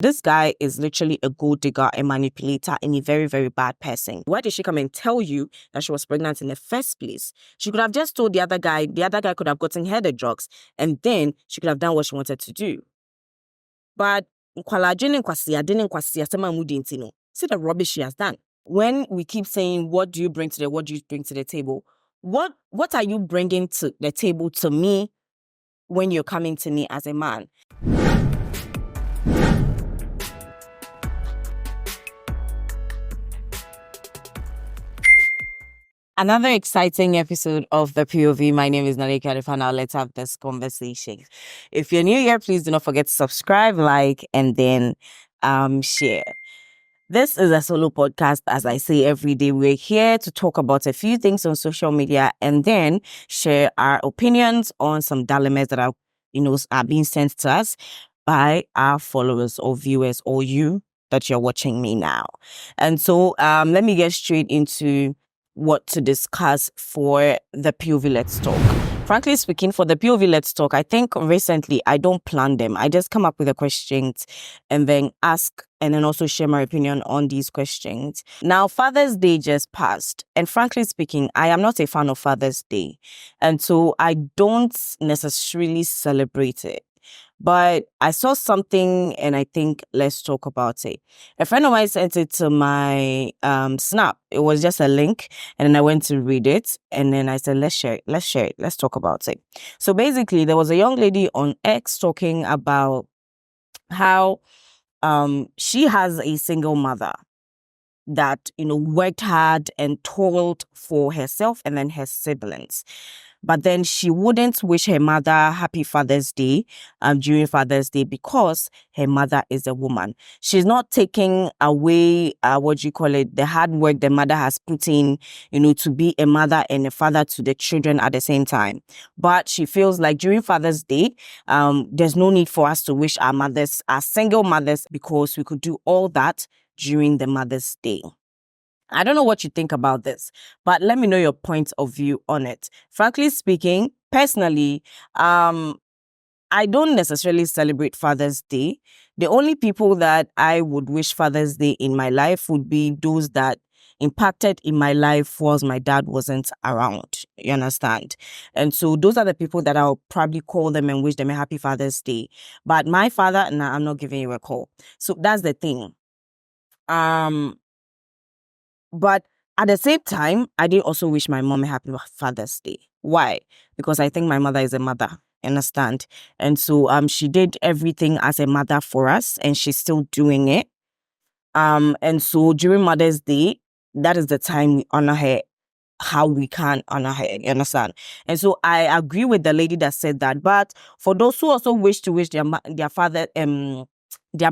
This guy is literally a gold digger, a manipulator, and a very, very bad person. Why did she come and tell you that she was pregnant in the first place? She could have just told the other guy could have gotten her the drugs, and then she could have done what she wanted to do. But see the rubbish she has done. When we keep saying, what do you bring to the table? What are you bringing to the table to me when you're coming to me as a man? Another exciting episode of the POV. My name is Naleka Arifa. Now let's have this conversation. If you're new here, please do not forget to subscribe, like, and then share. This is a solo podcast. As I say every day, we're here to talk about a few things on social media and then share our opinions on some dilemmas that are being sent to us by our followers or viewers or you that you're watching me now. And so let me get straight into what to discuss for the POV Let's Talk. Frankly speaking, for the POV Let's Talk, I think recently I don't plan them. I just come up with the questions and then ask and then also share my opinion on these questions. Now, Father's Day just passed. And frankly speaking, I am not a fan of Father's Day. And so I don't necessarily celebrate it. But I saw something and I think let's talk about it. A friend of mine sent it to my Snap. It was just a link and then I went to read it and then I said, let's share it, let's talk about it. So basically there was a young lady on X talking about how she has a single mother that, worked hard and toiled for herself and then her siblings. But then she wouldn't wish her mother happy Father's Day during Father's Day because her mother is a woman. She's not taking away, the hard work the mother has put in, to be a mother and a father to the children at the same time. But she feels like during Father's Day, there's no need for us to wish our single mothers, because we could do all that during the Mother's Day. I don't know what you think about this, but let me know your point of view on it. Frankly speaking, personally, I don't necessarily celebrate Father's Day. The only people that I would wish Father's Day in my life would be those that impacted in my life whilst my dad wasn't around. You understand? And so those are the people that I'll probably call them and wish them a happy Father's Day. But my father, nah, I'm not giving you a call. So that's the thing. But at the same time, I did also wish my mom a happy Father's Day. Why? Because I think my mother is a mother, understand? And so she did everything as a mother for us and she's still doing it. And so during Mother's Day, that is the time we honor her how we can honor her, you understand? And so I agree with the lady that said that. But for those who also wish to wish their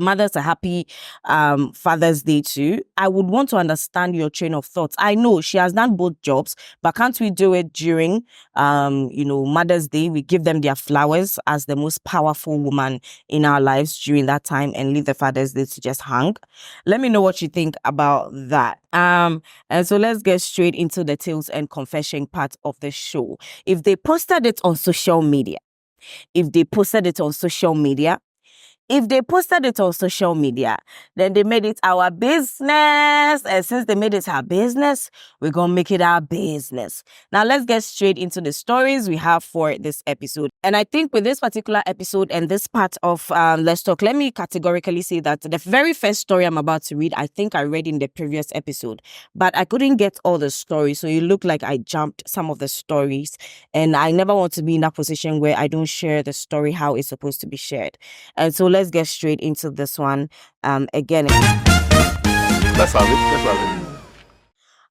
mothers a happy Father's Day too, I would want to understand your train of thoughts. I know she has done both jobs, but can't we do it during Mother's Day? We give them their flowers as the most powerful woman in our lives during that time and leave the Father's Day to just hang. Let me know what you think about that. And so let's get straight into the tales and confession part of the show. If they posted it on social media, then they made it our business. And since they made it our business, we're going to make it our business. Now, let's get straight into the stories we have for this episode. And I think with this particular episode and this part of Let's Talk, let me categorically say that the very first story I'm about to read, I think I read in the previous episode. But I couldn't get all the stories. So it looked like I jumped some of the stories. And I never want to be in that position where I don't share the story how it's supposed to be shared. And so let's get straight into this one. Again. Let's have it.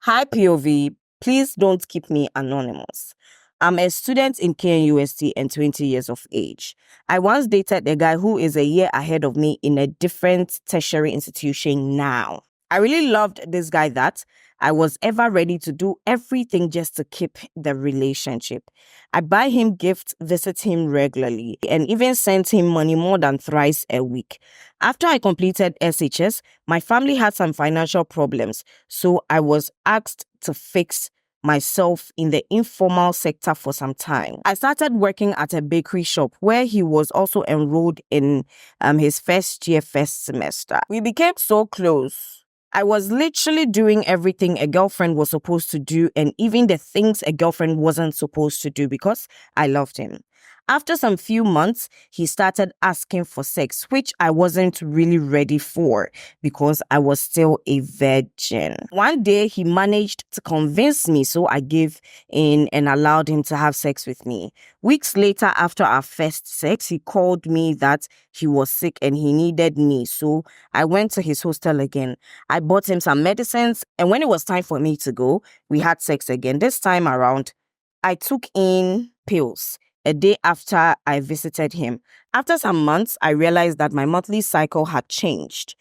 Hi, POV. Please don't keep me anonymous. I'm a student in KNUST and 20 years of age. I once dated a guy who is a year ahead of me in a different tertiary institution now. I really loved this guy that I was ever ready to do everything just to keep the relationship. I buy him gifts, visit him regularly, and even sent him money more than thrice a week. After I completed SHS, my family had some financial problems, so I was asked to fix myself in the informal sector for some time. I started working at a bakery shop where he was also enrolled in his first year, first semester. We became so close. I was literally doing everything a girlfriend was supposed to do, and even the things a girlfriend wasn't supposed to do, because I loved him. After some few months, he started asking for sex, which I wasn't really ready for because I was still a virgin. One day, he managed to convince me, so I gave in and allowed him to have sex with me. Weeks later, after our first sex, he called me that he was sick and he needed me, so I went to his hostel again. I bought him some medicines, and when it was time for me to go, we had sex again. This time around, I took in pills a day after I visited him. After some months, I realized that my monthly cycle had changed.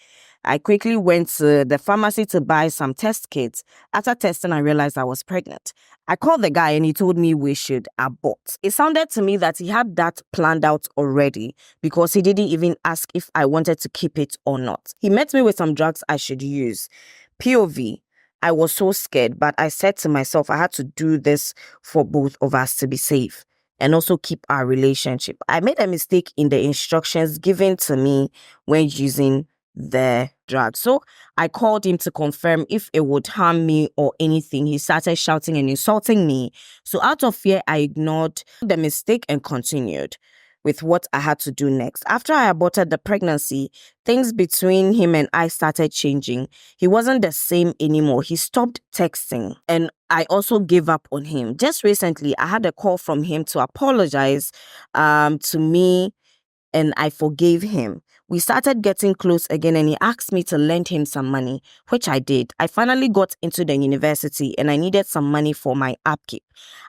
I quickly went to the pharmacy to buy some test kits. After testing, I realized I was pregnant. I called the guy and he told me we should abort. It sounded to me that he had that planned out already because he didn't even ask if I wanted to keep it or not. He met me with some drugs I should use. POV. I was so scared, but I said to myself I had to do this for both of us to be safe and also keep our relationship. I made a mistake in the instructions given to me when using the drug. So I called him to confirm if it would harm me or anything. He started shouting and insulting me. So out of fear, I ignored the mistake and continued with what I had to do next. After I aborted the pregnancy, things between him and I started changing. He wasn't the same anymore. He stopped texting and I also gave up on him. Just recently, I had a call from him to apologize to me and I forgave him. We started getting close again and he asked me to lend him some money, which I did. I finally got into the university and I needed some money for my upkeep.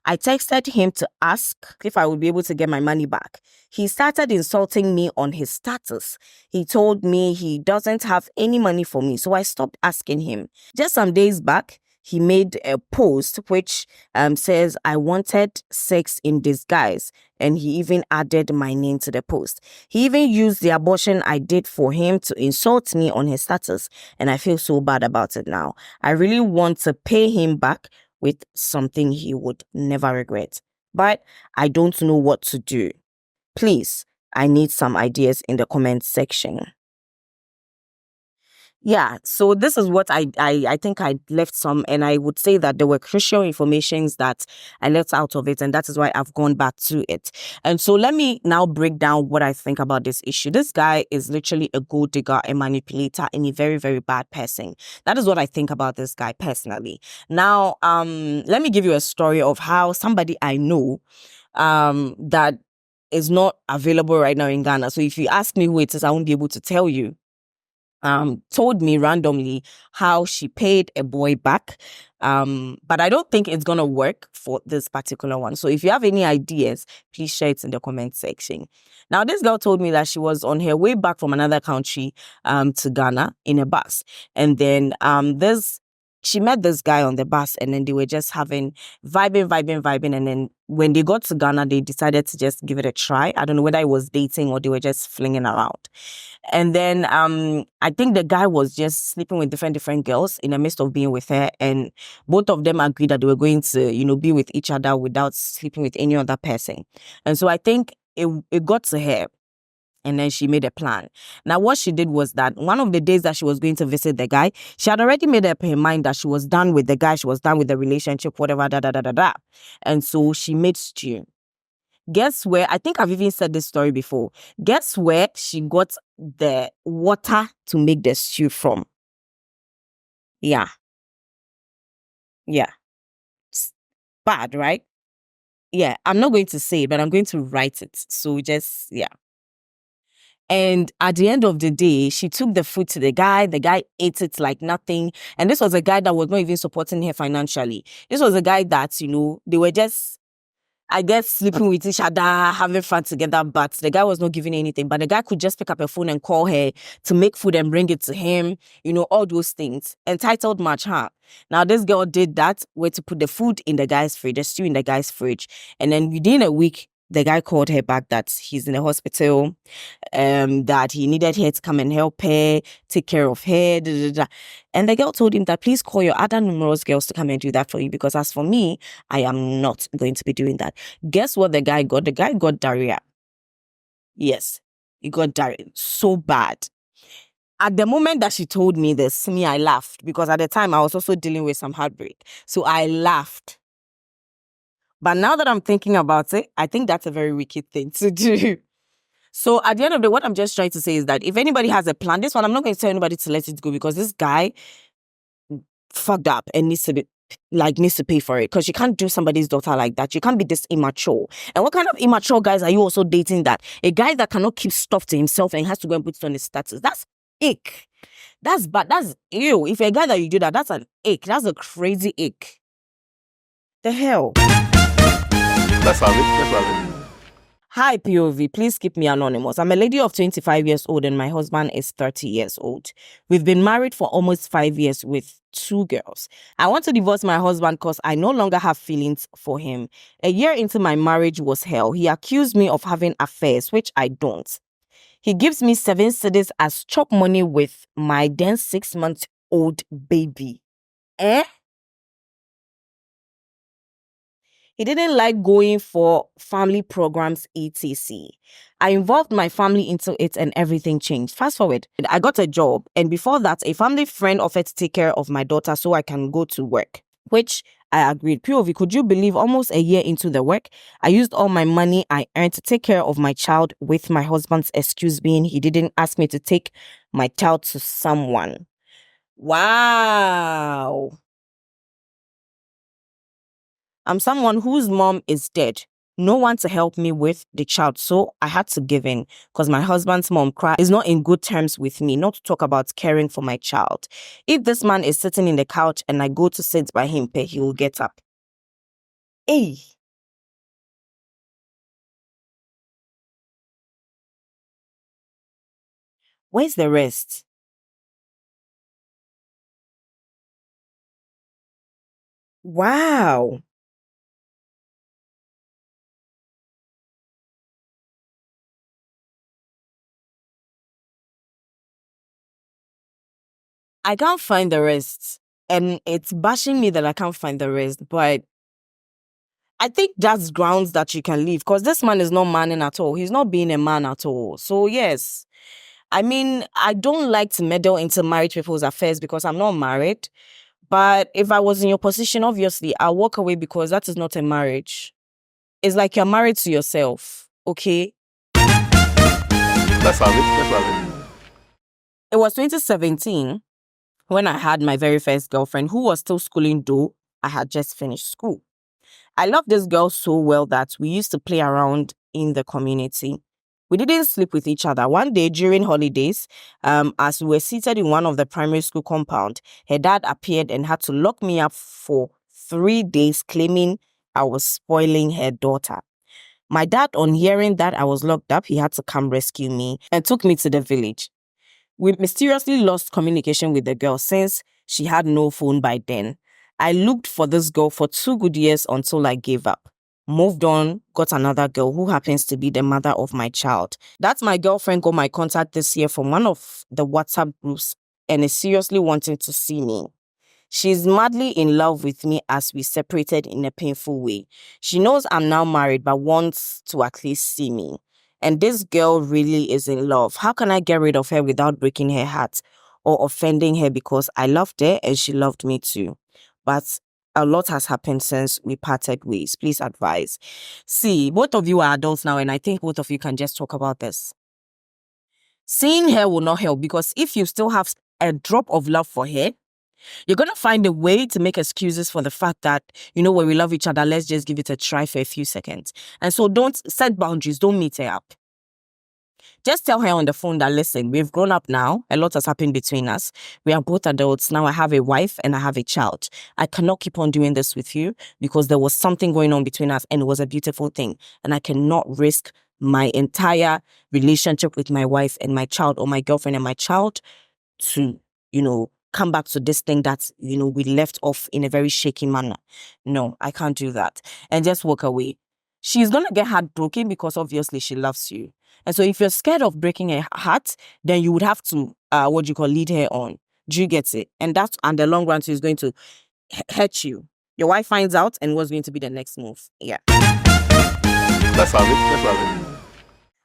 I texted him to ask if I would be able to get my money back. He started insulting me on his status. He told me he doesn't have any money for me, so I stopped asking him. Just some days back, he made a post which says, I wanted sex in disguise. And he even added my name to the post. He even used the abortion I did for him to insult me on his status. And I feel so bad about it now. I really want to pay him back with something he would never regret. But I don't know what to do. Please, I need some ideas in the comment section. Yeah, so this is what I think I left some, and I would say that there were crucial informations that I left out of it, and that is why I've gone back to it. And so let me now break down what I think about this issue. This guy is literally a gold digger, a manipulator, and a very, very bad person. That is what I think about this guy personally. Now, let me give you a story of how somebody I know that is not available right now in Ghana. So if you ask me who it is, I won't be able to tell you. Told me randomly how she paid a boy back. But I don't think it's going to work for this particular one. So if you have any ideas, please share it in the comment section. Now, this girl told me that she was on her way back from another country to Ghana in a bus. And then she met this guy on the bus and then they were just vibing. And then when they got to Ghana, they decided to just give it a try. I don't know whether it was dating or they were just flinging around. And then I think the guy was just sleeping with different girls in the midst of being with her. And both of them agreed that they were going to, be with each other without sleeping with any other person. And so I think it got to her. And then she made a plan. Now, what she did was that one of the days that she was going to visit the guy, she had already made up her mind that she was done with the guy. She was done with the relationship, whatever, And so she made stew. Guess where? I think I've even said this story before. Guess where she got the water to make the stew from? Yeah. It's bad, right? Yeah. I'm not going to say it, but I'm going to write it. So just, yeah. And at the end of the day, she took the food to the guy. The guy ate it like nothing. And this was a guy that was not even supporting her financially. This was a guy that, they were just, I guess, sleeping with each other, having fun together, but the guy was not giving anything. But the guy could just pick up a phone and call her to make food and bring it to him, all those things. Entitled much, huh? Now, this girl did that, where to put the food in the guy's fridge, the stew in the guy's fridge. And then within a week, The guy called her back that he's in the hospital, that he needed her to come and help her, take care of her. Da, da, da. And the girl told him that please call your other numerous girls to come and do that for you, because as for me, I am not going to be doing that. Guess what the guy got? The guy got diarrhea. Yes, he got diarrhea so bad. At the moment that she told me this, I laughed, because at the time I was also dealing with some heartbreak. So I laughed. But now that I'm thinking about it, I think that's a very wicked thing to do. So at the end of the day, what I'm just trying to say is that if anybody has a plan, this one, I'm not going to tell anybody to let it go, because this guy fucked up and needs to pay for it, because you can't do somebody's daughter like that. You can't be this immature. And what kind of immature guys are you also dating? That a guy that cannot keep stuff to himself and has to go and put it on his status? That's ick. That's bad. That's ew. If a guy that you do that, that's an ick. That's a crazy ick. The hell. Let's have it. Let's have it. Hi, POV. Please keep me anonymous. I'm a lady of 25 years old and my husband is 30 years old. We've been married for almost 5 years with 2 girls. I want to divorce my husband because I no longer have feelings for him. A year into my marriage was hell. He accused me of having affairs, which I don't. He gives me 7 cedis as chop money with my then 6-month-old baby. He didn't like going for family programs, etc. I involved my family into it and everything changed. Fast forward, I got a job, and before that, a family friend offered to take care of my daughter so I can go to work, which I agreed. POV, could you believe almost a year into the work, I used all my money I earned to take care of my child, with my husband's excuse being he didn't ask me to take my child to someone. Wow. I'm someone whose mom is dead. No one to help me with the child, so I had to give in because my husband's mom is not in good terms with me, not to talk about caring for my child. If this man is sitting in the couch and I go to sit by him, he will get up. Hey. Where's the rest? Wow. I can't find the rest. And it's bashing me that I can't find the rest. But I think that's grounds that you can leave, because this man is not manning at all. He's not being a man at all. So yes. I mean, I don't like to meddle into married people's affairs because I'm not married. But if I was in your position, obviously, I'll walk away, because that is not a marriage. It's like you're married to yourself, okay? Let's have it. Let's have it. It was 2017 when I had my very first girlfriend, who was still schooling, though I had just finished school. I loved this girl so well that we used to play around in the community. We didn't sleep with each other. One day during holidays, as we were seated in one of the primary school compound, her dad appeared and had to lock me up for 3 days, claiming I was spoiling her daughter. My dad, on hearing that I was locked up, he had to come rescue me and took me to the village. We mysteriously lost communication with the girl since she had no phone by then. I looked for this girl for 2 good years until I gave up. Moved on, got another girl who happens to be the mother of my child. That's my girlfriend got my contact this year from one of the WhatsApp groups and is seriously wanting to see me. She's madly in love with me as we separated in a painful way. She knows I'm now married but wants to at least see me. And this girl really is in love. How can I get rid of her without breaking her heart or offending her, because I loved her and she loved me too? But a lot has happened since we parted ways. Please advise. See, both of you are adults now, and I think both of you can just talk about this. Seeing her will not help, because if you still have a drop of love for her, you're going to find a way to make excuses for the fact that, when we love each other, let's just give it a try for a few seconds. And so don't set boundaries. Don't meet her up. Just tell her on the phone that, listen, we've grown up now. A lot has happened between us. We are both adults. Now I have a wife and I have a child. I cannot keep on doing this with you because there was something going on between us and it was a beautiful thing. And I cannot risk my entire relationship with my wife and my child, or my girlfriend and my child, to, come back to this thing that, we left off in a very shaky manner. No, I can't do that. And just walk away. she's gonna get heartbroken because obviously she loves you. And so if you're scared of breaking her heart, then you would have to lead her on. Do you get it? And that's and the long run, so is going to hurt you. Your wife finds out, and what's going to be the next move? Yeah. Let's have it. Let's have it.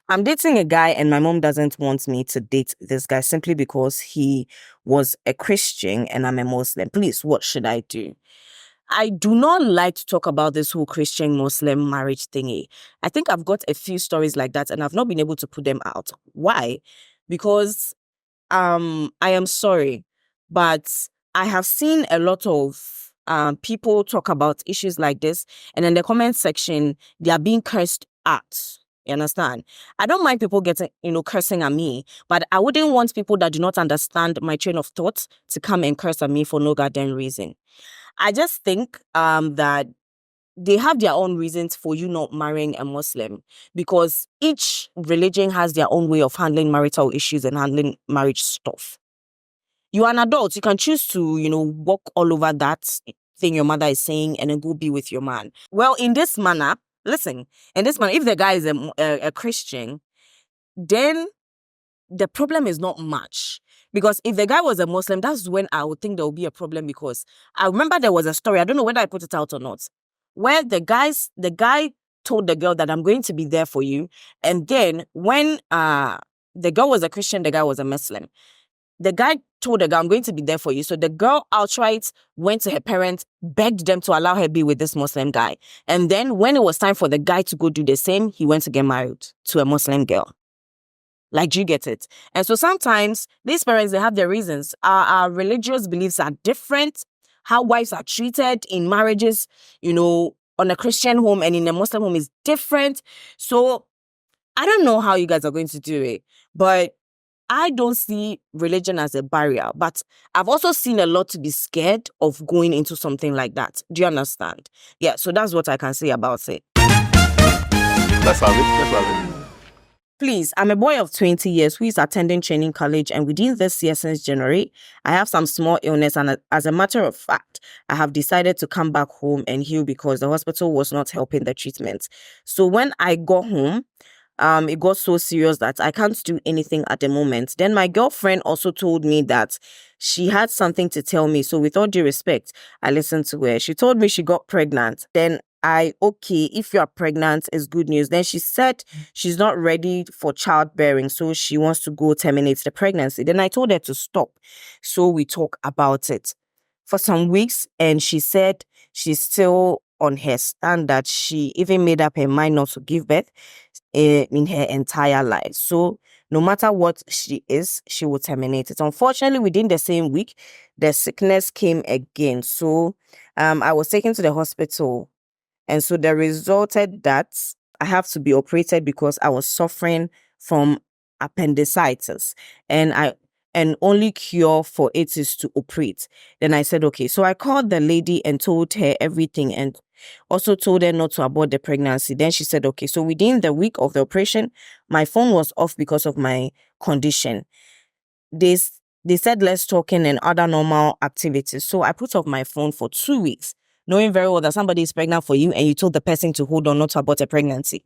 I'm dating a guy, and my mom doesn't want me to date this guy simply because he was a Christian and I'm a Muslim. Please, what should I do? I do not like to talk about this whole Christian Muslim marriage thingy. I think I've got a few stories like that and I've not been able to put them out. Why? Because I am sorry, but I have seen a lot of people talk about issues like this, and in the comment section they are being cursed at. You understand? I don't mind people getting, cursing at me, but I wouldn't want people that do not understand my train of thought to come and curse at me for no goddamn reason. I just think that they have their own reasons for you not marrying a Muslim, because each religion has their own way of handling marital issues and handling marriage stuff. You are an adult. You can choose to, walk all over that thing your mother is saying and then go be with your man. Well, in this manner, if the guy is a Christian, then the problem is not much. Because if the guy was a Muslim, that's when I would think there would be a problem, because I remember there was a story, I don't know whether I put it out or not, where the guy told the girl that I'm going to be there for you. And then when the girl was a Christian, the guy was a Muslim. The guy told the girl, I'm going to be there for you. So the girl outright went to her parents, begged them to allow her be with this Muslim guy. And then when it was time for the guy to go do the same, he went to get married to a Muslim girl. Like, do you get it? And so sometimes these parents, they have their reasons. Our religious beliefs are different. How wives are treated in marriages, on a Christian home and in a Muslim home is different. So I don't know how you guys are going to do it, but I don't see religion as a barrier. But I've also seen a lot to be scared of going into something like that. Do you understand? Yeah, so that's what I can say about it. Let's have it. Let's have it. Please, I'm a boy of 20 years who is attending training college, and within this year since January, I have some small illness, and as a matter of fact, I have decided to come back home and heal because the hospital was not helping the treatment. So when I got home, it got so serious that I can't do anything at the moment. Then my girlfriend also told me that she had something to tell me. So with all due respect, I listened to her. She told me she got pregnant. Then if you are pregnant, it's good news. Then she said she's not ready for childbearing, so she wants to go terminate the pregnancy. Then I told her to stop. So we talk about it for some weeks, and she said she's still on her stand that she even made up her mind not to give birth in her entire life. So no matter what she is, she will terminate it. Unfortunately, within the same week, the sickness came again. So I was taken to the hospital. And so the resulted that I have to be operated because I was suffering from appendicitis. And only cure for it is to operate. Then I said, okay. So I called the lady and told her everything, and also told her not to abort the pregnancy. Then she said, okay. So within the week of the operation, my phone was off because of my condition. They said let's talking and other normal activities. So I put off my phone for 2 weeks, knowing very well that somebody is pregnant for you and you told the person to hold on not to abort a pregnancy.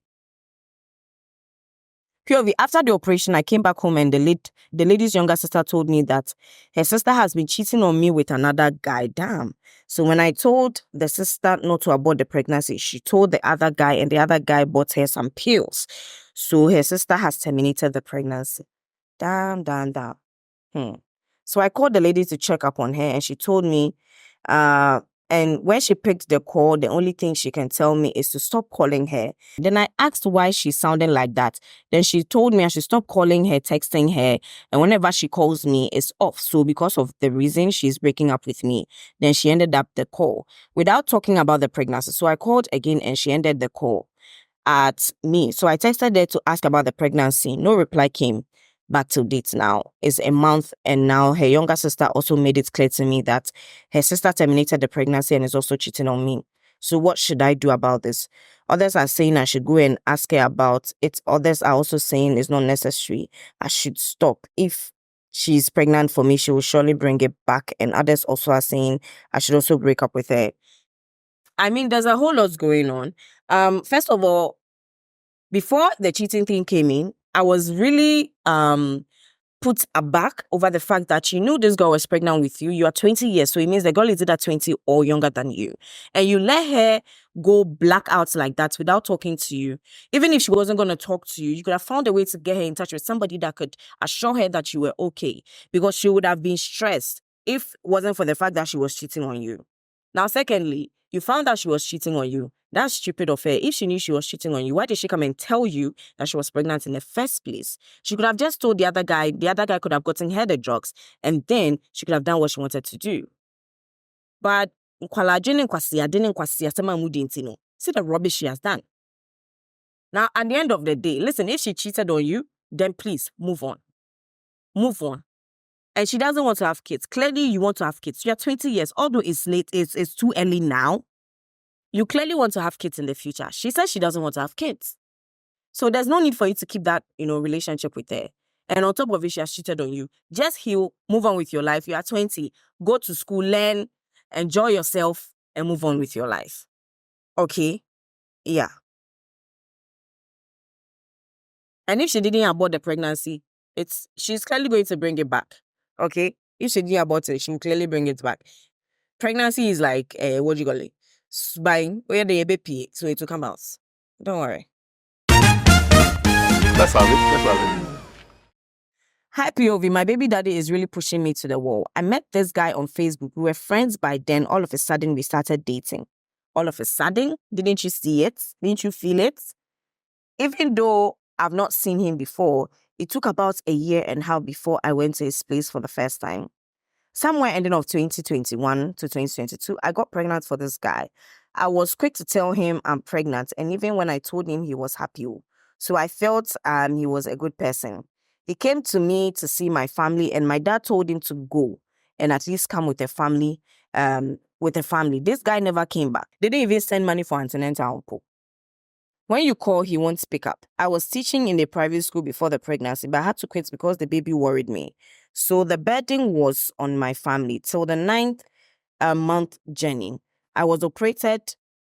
POV, after the operation, I came back home and the lady's younger sister told me that her sister has been cheating on me with another guy. Damn. So when I told the sister not to abort the pregnancy, she told the other guy, and the other guy bought her some pills. So her sister has terminated the pregnancy. Damn. So I called the lady to check up on her, and she told me, and when she picked the call, the only thing she can tell me is to stop calling her. Then I asked why she's sounding like that. Then she told me I should stop calling her, texting her, and whenever she calls me, it's off. So because of the reason she's breaking up with me, then she ended up the call without talking about the pregnancy. So I called again, and she ended the call at me. So I texted her to ask about the pregnancy. No reply came back till date now. It's a month, and now her younger sister also made it clear to me that her sister terminated the pregnancy and is also cheating on me. So what should I do about this? Others are saying I should go and ask her about it. Others are also saying it's not necessary. I should stop. If she's pregnant for me, she will surely bring it back. And others also are saying I should also break up with her. I mean, there's a whole lot going on. First of all, before the cheating thing came in, I was really put aback over the fact that you knew this girl was pregnant with you. You are 20 years, so it means the girl is either 20 or younger than you. And you let her go black out like that without talking to you. Even if she wasn't going to talk to you, you could have found a way to get her in touch with somebody that could assure her that you were okay, because she would have been stressed if it wasn't for the fact that she was cheating on you. Now, secondly, you found out she was cheating on you. That's stupid of her. If she knew she was cheating on you, why did she come and tell you that she was pregnant in the first place? She could have just told the other guy could have gotten her the drugs, and then she could have done what she wanted to do. But see the rubbish she has done. Now, at the end of the day, listen, if she cheated on you, then please move on. Move on. And she doesn't want to have kids. Clearly, you want to have kids. You're 20 years, although it's late, it's too early now. You clearly want to have kids in the future. She says she doesn't want to have kids. So there's no need for you to keep that, relationship with her. And on top of it, she has cheated on you. Just heal, move on with your life. You are 20. Go to school, learn, enjoy yourself, and move on with your life. Okay? Yeah. And if she didn't abort the pregnancy, she's clearly going to bring it back. Okay? If she didn't abort it, she will clearly bring it back. Pregnancy is like, what do you call it? Buying, where the baby, so it will come out. Don't worry. Let's have it. Hi, POV. My baby daddy is really pushing me to the wall. I met this guy on Facebook. We were friends by then. All of a sudden, we started dating. All of a sudden, didn't you see it? Didn't you feel it? Even though I've not seen him before, it took about a year and a half before I went to his place for the first time. Somewhere ending of 2021 to 2022, I got pregnant for this guy. I was quick to tell him I'm pregnant, and even when I told him, he was happy. So I felt he was a good person. He came to me to see my family, and my dad told him to go and at least come with a family. This guy never came back. They didn't even send money for antenatal. When you call, he won't pick up. I was teaching in a private school before the pregnancy, but I had to quit because the baby worried me. So the burden was on my family till the 9th month journey. I was operated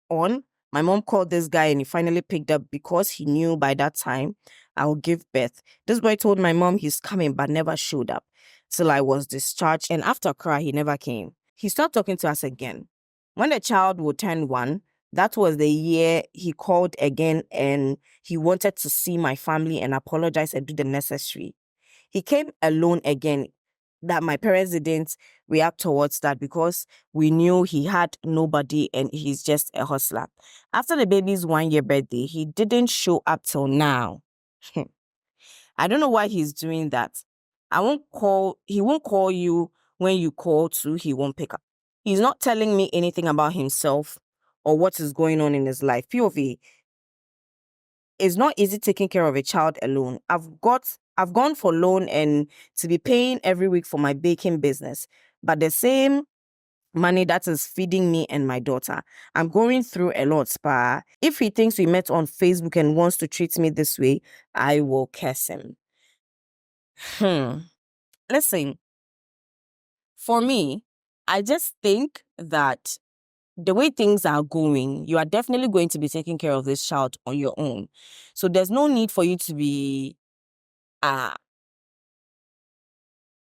on. My mom called this guy and he finally picked up because he knew by that time I'll give birth. This boy told my mom he's coming but never showed up till I was discharged, and after cry, he never came. He stopped talking to us again. When the child would turn 1, that was the year he called again and he wanted to see my family and apologize and do the necessary. He came alone again. That my parents didn't react towards that because we knew he had nobody and he's just a hustler. After the baby's 1-year birthday, he didn't show up till now. I don't know why he's doing that. He won't call you when you call too, he won't pick up. He's not telling me anything about himself or what is going on in his life. POV, it's not easy taking care of a child alone. I've gone for loan and to be paying every week for my baking business, but the same money that is feeding me and my daughter. I'm going through a lot, spa. If he thinks we met on Facebook and wants to treat me this way, I will curse him. Listen, for me, I just think that the way things are going, you are definitely going to be taking care of this child on your own. So there's no need for you to be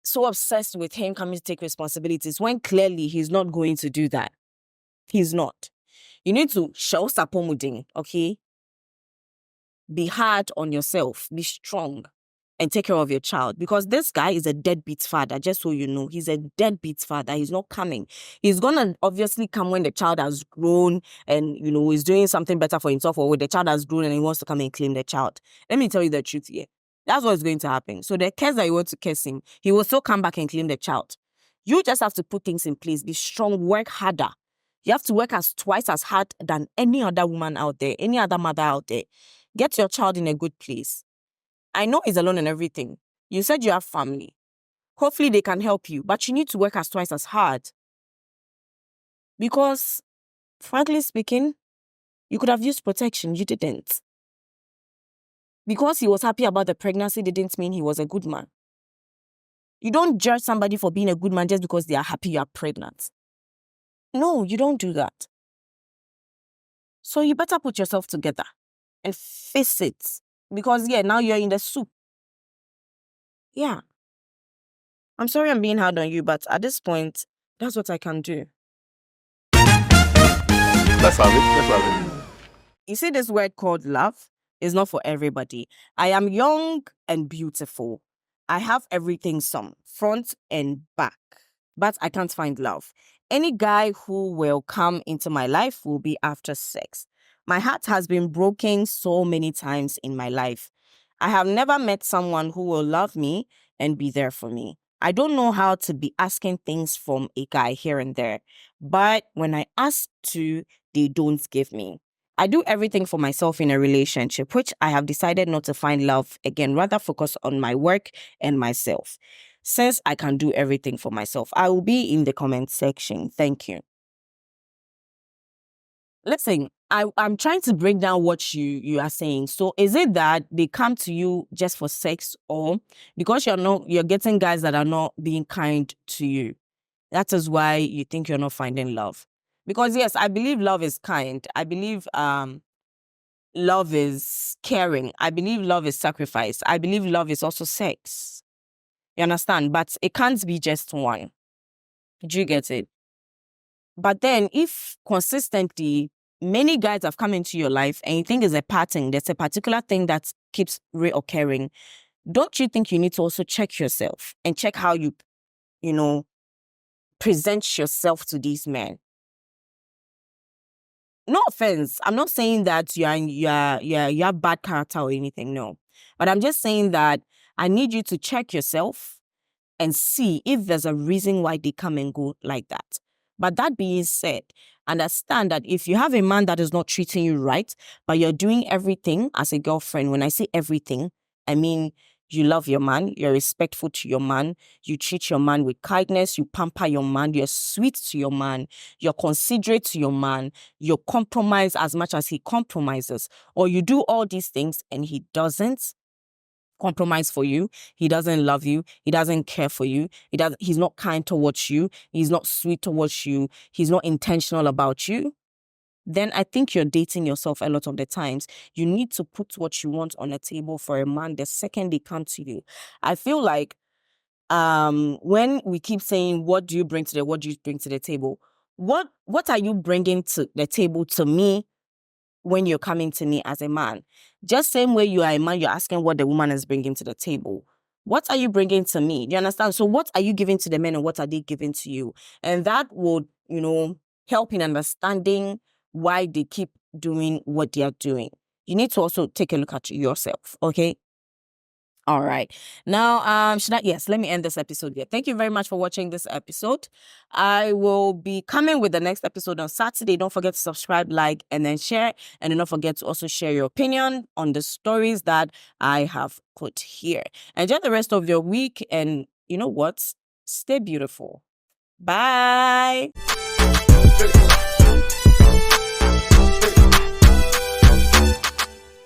so obsessed with him coming to take responsibilities when clearly he's not going to do that. He's not. You need to show sapomuding, okay? Be hard on yourself. Be strong. And take care of your child, because this guy is a deadbeat father, just so you know. He's a deadbeat father. He's not coming. He's gonna obviously come when the child has grown and, is doing something better for himself, or when the child has grown and he wants to come and claim the child. Let me tell you the truth here. That's what's going to happen. So the case that you want to curse him, he will still come back and claim the child. You just have to put things in place. Be strong. Work harder. You have to work twice as hard than any other woman out there, any other mother out there. Get your child in a good place. I know he's alone and everything. You said you have family. Hopefully they can help you, but you need to work twice as hard. Because, frankly speaking, you could have used protection. You didn't. Because he was happy about the pregnancy didn't mean he was a good man. You don't judge somebody for being a good man just because they are happy you are pregnant. No, you don't do that. So you better put yourself together and face it. Because, now you're in the soup. Yeah. I'm sorry I'm being hard on you, but at this point, that's what I can do. Let's have it. Let's have it. You see, this word called love is not for everybody. I am young and beautiful. I have everything front and back, but I can't find love. Any guy who will come into my life will be after sex. My heart has been broken so many times in my life. I have never met someone who will love me and be there for me. I don't know how to be asking things from a guy here and there, but when I ask to, they don't give me. I do everything for myself in a relationship, which I have decided not to find love again, rather focus on my work and myself. Since I can do everything for myself, I will be in the comment section. Thank you. Listen, I'm trying to break down what you are saying. So is it that they come to you just for sex, or because you're getting guys that are not being kind to you? That is why you think you're not finding love. Because yes, I believe love is kind. I believe love is caring. I believe love is sacrifice. I believe love is also sex. You understand? But it can't be just one. Do you get it? But then if consistently many guys have come into your life and you think there's a pattern, there's a particular thing that keeps reoccurring, don't you think you need to also check yourself and check how you present yourself to these men? No offense. I'm not saying that you have bad character or anything. No. But I'm just saying that I need you to check yourself and see if there's a reason why they come and go like that. But that being said, understand that if you have a man that is not treating you right, but you're doing everything as a girlfriend, when I say everything, I mean you love your man, you're respectful to your man, you treat your man with kindness, you pamper your man, you're sweet to your man, you're considerate to your man, you compromise as much as he compromises, or you do all these things and he doesn't compromise for you, he doesn't love you, he doesn't care for you, he's not kind towards you, he's not sweet towards you, he's not intentional about you, then I think you're dating yourself a lot of the times. You need to put what you want on the table for a man the second they come to you. I feel like when we keep saying, what do you bring to the table? What are you bringing to the table to me when you're coming to me as a man? Just same way you are a man, you're asking what the woman is bringing to the table. What are you bringing to me? Do you understand? So what are you giving to the men and what are they giving to you? And that would, help in understanding why they keep doing what they are doing. You need to also take a look at yourself, okay? All right. Now, let me end this episode here. Thank you very much for watching this episode. I will be coming with the next episode on Saturday. Don't forget to subscribe, like, and then share. And don't forget to also share your opinion on the stories that I have put here. Enjoy the rest of your week. And you know what? Stay beautiful. Bye.